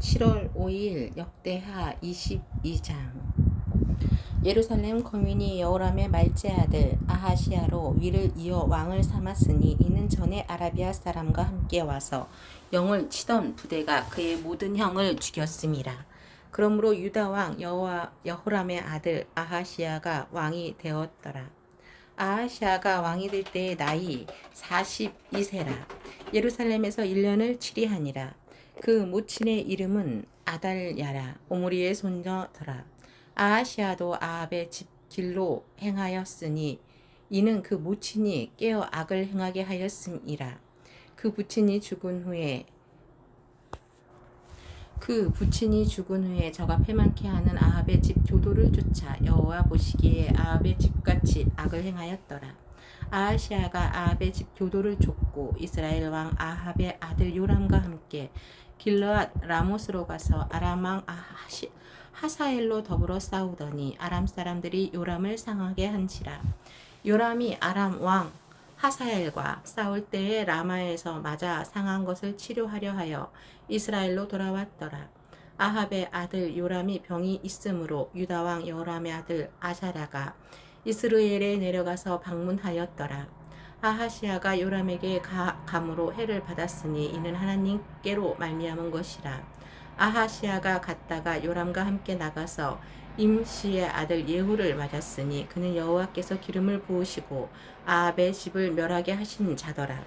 7월 5일 역대하 22장. 예루살렘 거민이 여호람의 말째 아들 아하시야로 위를 이어 왕을 삼았으니 이는 전에 아라비아 사람과 함께 와서 영을 치던 부대가 그의 모든 형을 죽였음이라. 그러므로 유다 왕 여호람의 아들 아하시야가 왕이 되었더라. 아하시야가 왕이 될 때의 나이 42세라. 예루살렘에서 1년을 치리하니라. 그 모친의 이름은 아달랴라. 오므리의 손녀더라. 아하시야도 아합의 집 길로 행하였으니 이는 그 모친이 깨어 악을 행하게 하였음이라. 그 부친이 죽은 후에 저가 패망케 하는 아합의 집 교도를 쫓아 여호와 보시기에 아합의 집같이 악을 행하였더라. 아하시야가 아합의 집 교도를 쫓고 이스라엘 왕 아합의 아들 요람과 함께 길르앗 라못으로 가서 아람 왕 하사엘로 더불어 싸우더니 아람 사람들이 요람을 상하게 한지라. 요람이 아람 왕 하사엘과 싸울 때에 라마에서 맞아 상한 것을 치료하려 하여 이스라엘로 돌아왔더라. 아합의 아들 요람이 병이 있으므로 유다 왕 여호람의 아들 아사랴가 이스라엘에 내려가서 방문하였더라. 아하시야가 요람에게 감으로 해를 받았으니 이는 하나님께로 말미암은 것이라. 아하시야가 갔다가 요람과 함께 나가서 임시의 아들 예후를 맞았으니 그는 여호와께서 기름을 부으시고 아합의 집을 멸하게 하신 자더라.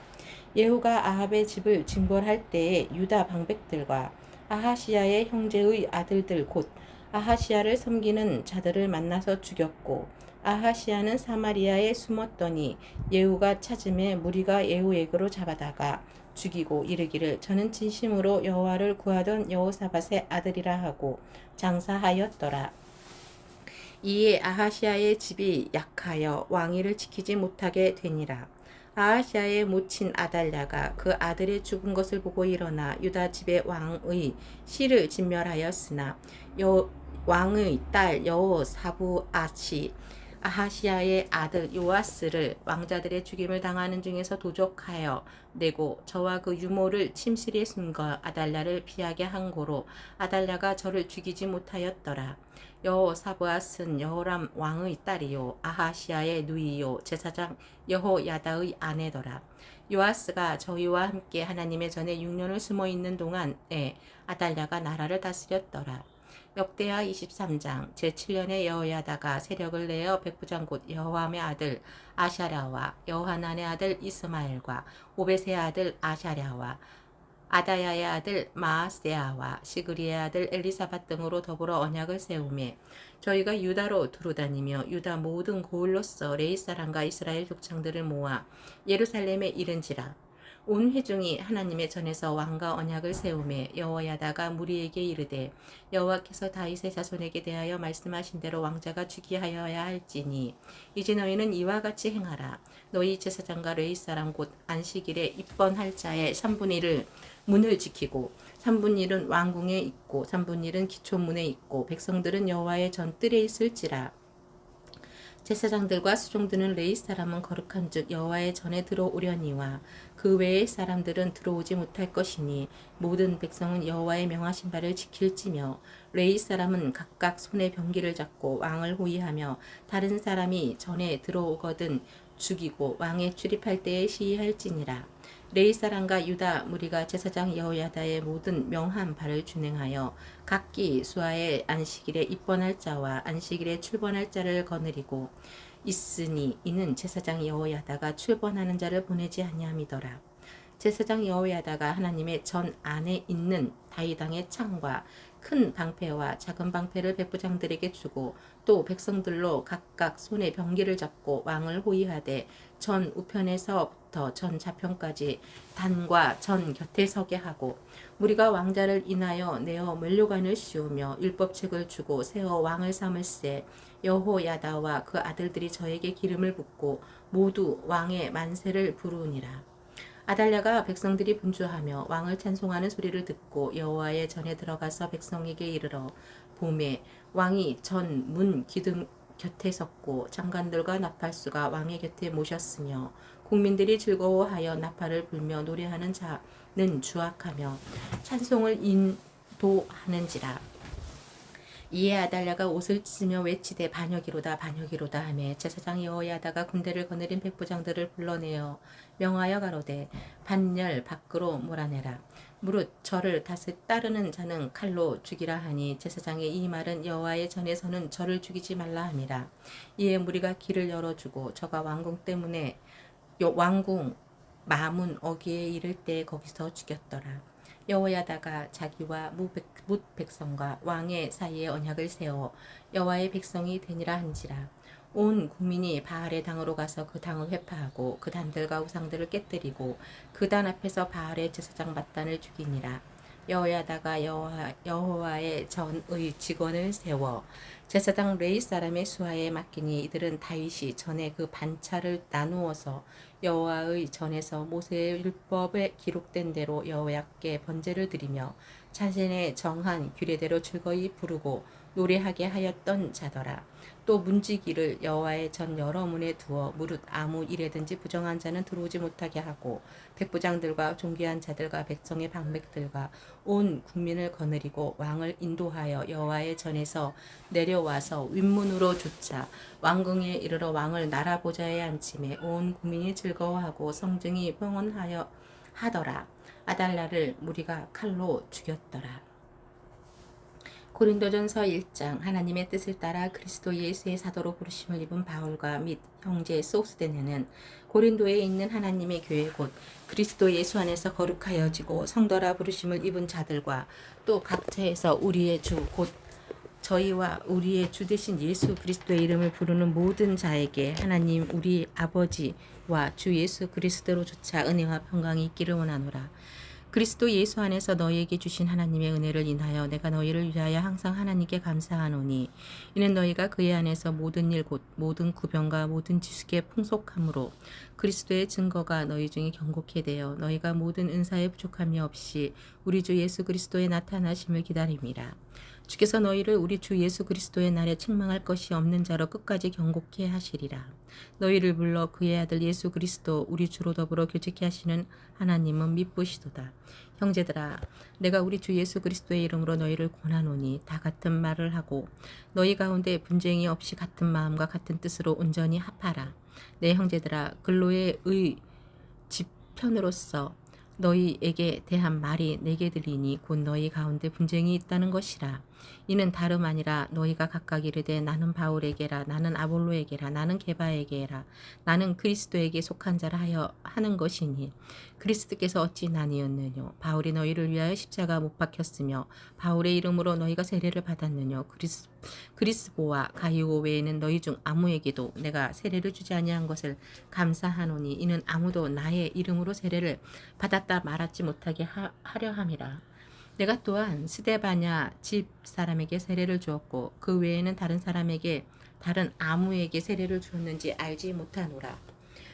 예후가 아합의 집을 징벌할 때에 유다 방백들과 아하시야의 형제의 아들들 곧 아하시야를 섬기는 자들을 만나서 죽였고 아하시야는 사마리아에 숨었더니 예후가 찾음에 무리가 예후에게로 잡아다가 죽이고 이르기를 저는 진심으로 여호와를 구하던 여호사밧의 아들이라 하고 장사하였더라. 이에 아하시야의 집이 약하여 왕위를 지키지 못하게 되니라. 아하시야의 모친 아달랴가 그 아들의 죽은 것을 보고 일어나 유다 집의 왕의 시를 진멸하였으나 왕의 딸 여호사부앗이 아하시야의 아들 요아스를 왕자들의 죽임을 당하는 중에서 도적하여 내고 저와 그 유모를 침실에 숨겨 아달랴를 피하게 한 고로 아달랴가 저를 죽이지 못하였더라. 여호사부앗은 여호람 왕의 딸이요 아하시야의 누이요 제사장 여호야다의 아내더라. 요아스가 저희와 함께 하나님의 전에 6년을 숨어 있는 동안에 아달랴가 나라를 다스렸더라. 역대하 23장 제7년에 여호야다가 세력을 내어 백부장 곧 여호함의 아들 아샤랴와 여호하난의 아들 이스마엘과 오벳의 아들 아샤랴와 아다야의 아들 마아세아와 시그리의 아들 엘리사밧 등으로 더불어 언약을 세우매 저희가 유다로 두루다니며 유다 모든 고을로서 레이 사람과 이스라엘 족장들을 모아 예루살렘에 이른지라. 온 회중이 하나님의 전에서 왕과 언약을 세우매 여호야다가 무리에게 이르되 여호와께서 다윗의 자손에게 대하여 말씀하신 대로 왕자가 즉위하여야 할지니 이제 너희는 이와 같이 행하라. 너희 제사장과 레위 사람 곧 안식일에 입번할 자의 3분의 1을 문을 지키고 3분의 1은 왕궁에 있고 3분의 1은 기초문에 있고 백성들은 여호와의 전뜰에 있을지라. 제사장들과 수종드는 레위 사람은 거룩한즉 여호와의 전에 들어오려니와 그 외의 사람들은 들어오지 못할 것이니 모든 백성은 여호와의 명하신 바를 지킬지며 레위 사람은 각각 손에 병기를 잡고 왕을 호위하며 다른 사람이 전에 들어오거든 죽이고 왕에 출입할 때에 시위할지니라. 레위 사람과 유다 무리가 제사장 여호야다의 모든 명한 바를 준행하여 각기 수하의 안식일에 입번할 자와 안식일에 출번할 자를 거느리고 있으니 이는 제사장 여호야다가 출번하는 자를 보내지 아니함이더라. 제사장 여호야다가 하나님의 전 안에 있는 다윗왕의 창과 큰 방패와 작은 방패를 백부장들에게 주고 또 백성들로 각각 손에 병기를 잡고 왕을 호위하되 전 우편에서부터 전 좌편까지 단과 전 곁에 서게 하고 우리가 왕자를 인하여 내어 면류관을 씌우며 율법책을 주고 세워 왕을 삼을세 여호야다와 그 아들들이 저에게 기름을 붓고 모두 왕의 만세를 부르니라. 아달랴가 백성들이 분주하며 왕을 찬송하는 소리를 듣고 여호와의 전에 들어가서 백성에게 이르러 보매 왕이 전 문 기둥 곁에 섰고 장관들과 나팔수가 왕의 곁에 모셨으며 국민들이 즐거워하여 나팔을 불며 노래하는 자는 주악하며 찬송을 도하는지라. 이에 아달랴가 옷을 찢으며 외치되 반역이로다 반역이로다 하매 제사장 여호야다가 군대를 거느린 백부장들을 불러내어 명하여 가로되 반열 밖으로 몰아내라. 무릇 저를 따르는 자는 칼로 죽이라 하니 제사장의 이 말은 여호와의 전에서는 저를 죽이지 말라 함이라. 이에 무리가 길을 열어주고 저가 왕궁 마문 어귀에 이를 때 거기서 죽였더라. 여호야다가 자기와 뭇 백성과 왕의 사이에 언약을 세워 여호와의 백성이 되니라 한지라. 온 국민이 바알의 당으로 가서 그 당을 회파하고 그 단들과 우상들을 깨뜨리고 그 단 앞에서 바알의 제사장 맏단을 죽이니라. 여호야다가 여호와의 전의 직원을 세워 제사장 레이 사람의 수하에 맡기니 이들은 다윗이 전에 그 반차를 나누어서 여호와의 전에서 모세의 율법에 기록된 대로 여호와께 번제를 드리며 자신의 정한 규례대로 즐거이 부르고 노래하게 하였던 자더라. 또 문지기를 여호와의 전 여러 문에 두어 무릇 아무 일에든지 부정한 자는 들어오지 못하게 하고 백부장들과 존귀한 자들과 백성의 방백들과 온 국민을 거느리고 왕을 인도하여 여호와의 전에서 내려와서 윗문으로 쫓아 왕궁에 이르러 왕을 나라 보좌에 앉히매 온 국민이 즐거워하고 성중이 평온하여 하더라. 아달랴를 무리가 칼로 죽였더라. 고린도전서 1장. 하나님의 뜻을 따라 그리스도 예수의 사도로 부르심을 입은 바울과 및 형제 소스데네는 고린도에 있는 하나님의 교회 곧 그리스도 예수 안에서 거룩하여지고 성도라 부르심을 입은 자들과 또 각처에서 우리의 주 곧 저희와 우리의 주 되신 예수 그리스도의 이름을 부르는 모든 자에게 하나님 우리 아버지와 주 예수 그리스도로조차 은혜와 평강이 있기를 원하노라. 그리스도 예수 안에서 너희에게 주신 하나님의 은혜를 인하여 내가 너희를 위하여 항상 하나님께 감사하노니 이는 너희가 그의 안에서 모든 일 곧 모든 구변과 모든 지식의 풍속함으로 그리스도의 증거가 너희 중에 경고케 되어 너희가 모든 은사에 부족함이 없이 우리 주 예수 그리스도의 나타나심을 기다림이라. 주께서 너희를 우리 주 예수 그리스도의 날에 책망할 것이 없는 자로 끝까지 경고케 하시리라. 너희를 불러 그의 아들 예수 그리스도 우리 주로 더불어 교제케 하시는 하나님은 미쁘시도다. 형제들아, 내가 우리 주 예수 그리스도의 이름으로 너희를 권하노니 다 같은 말을 하고 너희 가운데 분쟁이 없이 같은 마음과 같은 뜻으로 온전히 합하라. 내 형제들아, 근로의 집편으로서 너희에게 대한 말이 내게 들리니 곧 너희 가운데 분쟁이 있다는 것이라. 이는 다름 아니라 너희가 각각 이르되 나는 바울에게라 나는 아볼로에게라 나는 게바에게라 나는 그리스도에게 속한 자라 하는 것이니 그리스도께서 어찌 나뉘었느뇨. 바울이 너희를 위하여 십자가 못 박혔으며 바울의 이름으로 너희가 세례를 받았느뇨. 그리스보와 가이오 외에는 너희 중 아무에게도 내가 세례를 주지 아니한 것을 감사하노니 이는 아무도 나의 이름으로 세례를 받았다 말하지 못하게 하려 함이라. 내가 또한 스데바냐 집 사람에게 세례를 주었고 그 외에는 다른 아무에게 세례를 주었는지 알지 못하노라.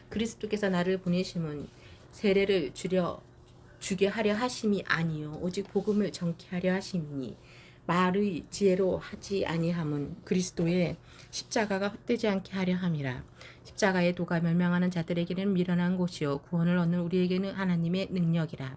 그리스도께서 나를 보내심은 세례를 주게 하려 하심이 아니요 오직 복음을 전케 하려 하심이니 말의 지혜로 하지 아니함은 그리스도의 십자가가 헛되지 않게 하려 함이라. 십자가의 도가 멸망하는 자들에게는 미련한 곳이요 구원을 얻는 우리에게는 하나님의 능력이라.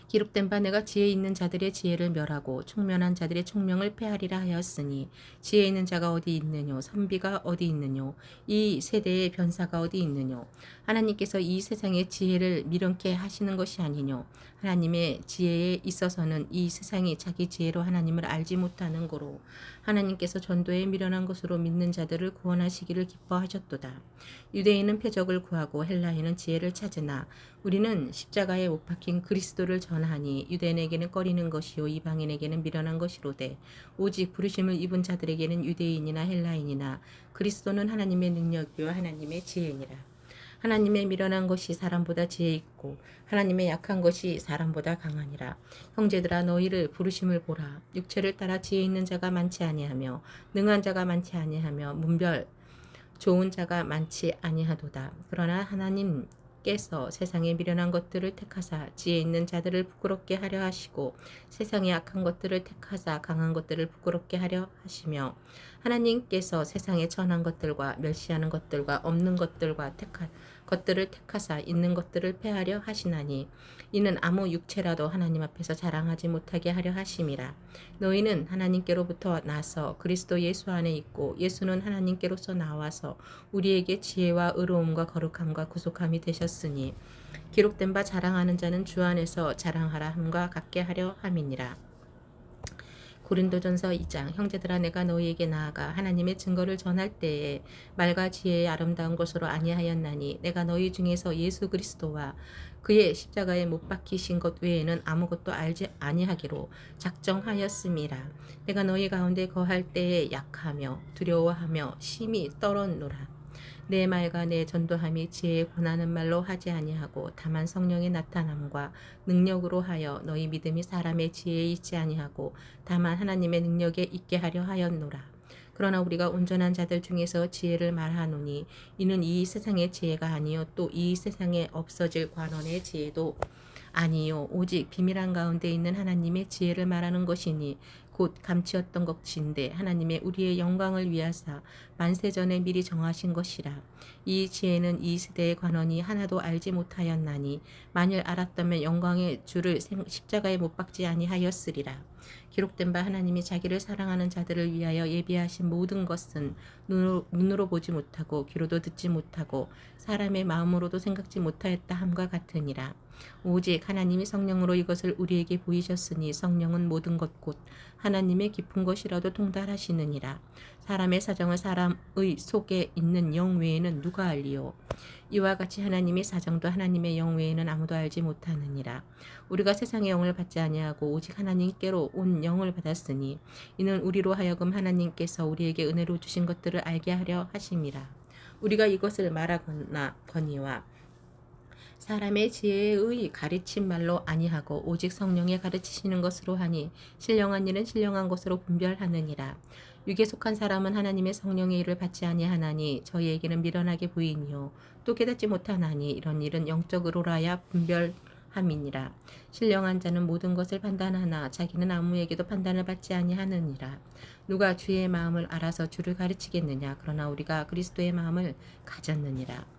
기록된 바 내가 지혜 있는 자들의 지혜를 멸하고 총명한 자들의 총명을 폐하리라 하였으니 지혜 있는 자가 어디 있느뇨 선비가 어디 있느뇨 이 세대의 변사가 어디 있느뇨. 하나님께서 이 세상의 지혜를 미련케 하시는 것이 아니뇨. 하나님의 지혜에 있어서는 이 세상이 자기 지혜로 하나님을 알지 못하는 고로 하나님께서 전도에 미련한 것으로 믿는 자들을 구원하시기를 기뻐하셨도다. 유대인은 표적을 구하고 헬라인은 지혜를 찾으나 우리는 십자가에 못 박힌 그리스도를 전하니 유대인에게는 꺼리는 것이요 이방인에게는 미련한 것이로되 오직 부르심을 입은 자들에게는 유대인이나 헬라인이나 그리스도는 하나님의 능력이요 하나님의 지혜니라. 하나님의 미련한 것이 사람보다 지혜 있고 하나님의 약한 것이 사람보다 강하니라. 형제들아, 너희를 부르심을 보라. 육체를 따라 지혜 있는 자가 많지 아니하며 능한 자가 많지 아니하며 문별 좋은 자가 많지 아니하도다. 그러나 하나님께서 세상의 미련한 것들을 택하사 지혜 있는 자들을 부끄럽게 하려 하시고 세상의 악한 것들을 택하사 강한 것들을 부끄럽게 하려 하시며 하나님께서 세상의 천한 것들과 멸시하는 것들과 없는 것들을 택하사 있는 것들을 폐하려 하시나니 이는 아무 육체라도 하나님 앞에서 자랑하지 못하게 하려 하심이라. 너희는 하나님께로부터 나서 그리스도 예수 안에 있고 예수는 하나님께로서 나와서 우리에게 지혜와 의로움과 거룩함과 구속함이 되셨으니 기록된 바 자랑하는 자는 주 안에서 자랑하라 함과 같게 하려 함이니라. 고린도전서 2장. 형제들아, 내가 너희에게 나아가 하나님의 증거를 전할 때에 말과 지혜의 아름다운 것으로 아니하였나니 내가 너희 중에서 예수 그리스도와 그의 십자가에 못 박히신 것 외에는 아무것도 알지 아니하기로 작정하였음이라. 내가 너희 가운데 거할 때에 약하며 두려워하며 심히 떨었노라. 내 말과 내 전도함이 지혜에 권하는 말로 하지 아니하고 다만 성령의 나타남과 능력으로 하여 너희 믿음이 사람의 지혜에 있지 아니하고 다만 하나님의 능력에 있게 하려 하였노라. 그러나 우리가 온전한 자들 중에서 지혜를 말하노니 이는 이 세상의 지혜가 아니요 또 이 세상에 없어질 관원의 지혜도 아니요 오직 비밀한 가운데 있는 하나님의 지혜를 말하는 것이니 곧 감추었던 것인데 하나님의 우리의 영광을 위하사 만세전에 미리 정하신 것이라. 이 지혜는 이 세대의 관원이 하나도 알지 못하였나니 만일 알았다면 영광의 주를 십자가에 못 박지 아니하였으리라. 기록된 바 하나님이 자기를 사랑하는 자들을 위하여 예비하신 모든 것은 눈으로 보지 못하고 귀로도 듣지 못하고 사람의 마음으로도 생각지 못하였다 함과 같으니라. 오직 하나님이 성령으로 이것을 우리에게 보이셨으니 성령은 모든 것 곧 하나님의 깊은 것이라도 통달하시느니라. 사람의 사정을 사람의 속에 있는 영 외에는 누가 알리요? 이와 같이 하나님의 사정도 하나님의 영 외에는 아무도 알지 못하느니라. 우리가 세상의 영을 받지 아니하고 오직 하나님께로 온 영을 받았으니 이는 우리로 하여금 하나님께서 우리에게 은혜로 주신 것들을 알게 하려 하심이라. 우리가 이것을 말하거니와 사람의 지혜의 가르친 말로 아니하고 오직 성령의 가르치시는 것으로 하니 신령한 일은 신령한 것으로 분별하느니라. 육에 속한 사람은 하나님의 성령의 일을 받지 아니하나니 저희에게는 미련하게 보이니요 또 깨닫지 못하나니 이런 일은 영적으로라야 분별함이니라. 신령한 자는 모든 것을 판단하나 자기는 아무에게도 판단을 받지 아니하느니라. 누가 주의 마음을 알아서 주를 가르치겠느냐? 그러나 우리가 그리스도의 마음을 가졌느니라.